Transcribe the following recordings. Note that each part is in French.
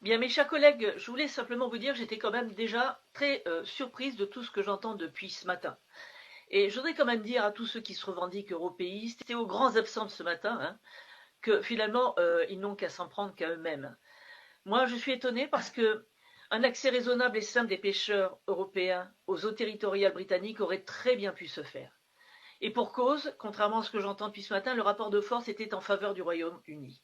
Bien, mes chers collègues, je voulais simplement vous dire que j'étais quand même déjà très surprise de tout ce que j'entends depuis ce matin. Et je voudrais quand même dire à tous ceux qui se revendiquent européistes et aux grands absents de ce matin, hein, que finalement, ils n'ont qu'à s'en prendre qu'à eux-mêmes. Moi, je suis étonnée parce que un accès raisonnable et simple des pêcheurs européens aux eaux territoriales britanniques aurait très bien pu se faire. Et pour cause, contrairement à ce que j'entends depuis ce matin, le rapport de force était en faveur du Royaume-Uni.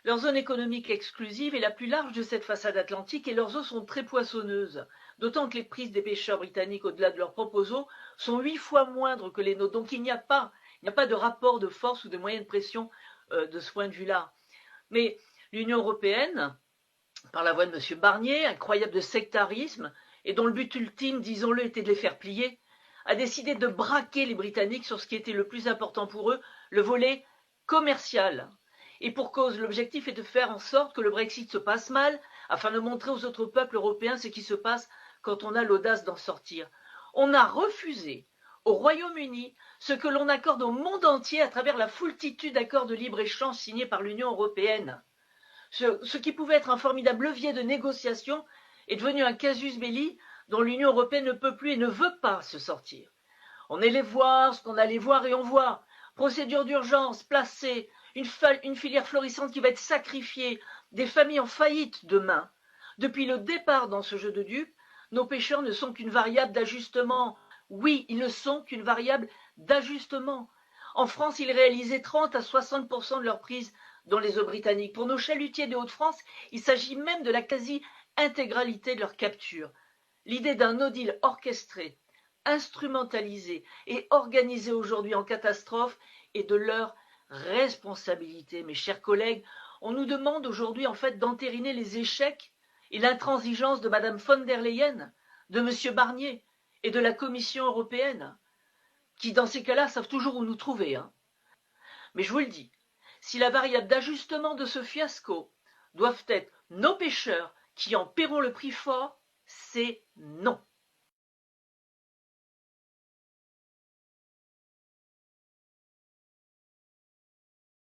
Leur zone économique exclusive est la plus large de cette façade atlantique et leurs eaux sont très poissonneuses, d'autant que les prises des pêcheurs britanniques au-delà de leurs propres eaux sont 8 fois moindres que les nôtres. Donc il n'y a pas de rapport de force ou de moyen de pression de ce point de vue-là. Mais l'Union européenne, par la voix de M. Barnier, incroyable de sectarisme, et dont le but ultime, disons-le, était de les faire plier, a décidé de braquer les Britanniques sur ce qui était le plus important pour eux, le volet commercial. Et pour cause, l'objectif est de faire en sorte que le Brexit se passe mal, afin de montrer aux autres peuples européens ce qui se passe quand on a l'audace d'en sortir. On a refusé au Royaume-Uni ce que l'on accorde au monde entier à travers la foultitude d'accords de libre-échange signés par l'Union européenne. Ce qui pouvait être un formidable levier de négociation est devenu un casus belli dont l'Union européenne ne peut plus et ne veut pas se sortir. On allait voir ce qu'on allait voir et on voit. Procédure d'urgence placée, une filière florissante qui va être sacrifiée, des familles en faillite demain. Depuis le départ dans ce jeu de dupes, nos pêcheurs ne sont qu'une variable d'ajustement. Oui, ils ne sont qu'une variable d'ajustement. En France, ils réalisaient 30 à 60% de leur prise dans les eaux britanniques. Pour nos chalutiers des Hauts-de-France, il s'agit même de la quasi-intégralité de leur capture. L'idée d'un no deal orchestré, instrumentalisé et organisé aujourd'hui en catastrophe est de leur responsabilité. Mes chers collègues, on nous demande aujourd'hui en fait d'entériner les échecs et l'intransigeance de Mme von der Leyen, de M. Barnier et de la Commission européenne, qui dans ces cas-là savent toujours où nous trouver. Hein. Mais je vous le dis, si la variable d'ajustement de ce fiasco doivent être nos pêcheurs qui en paieront le prix fort, c'est non.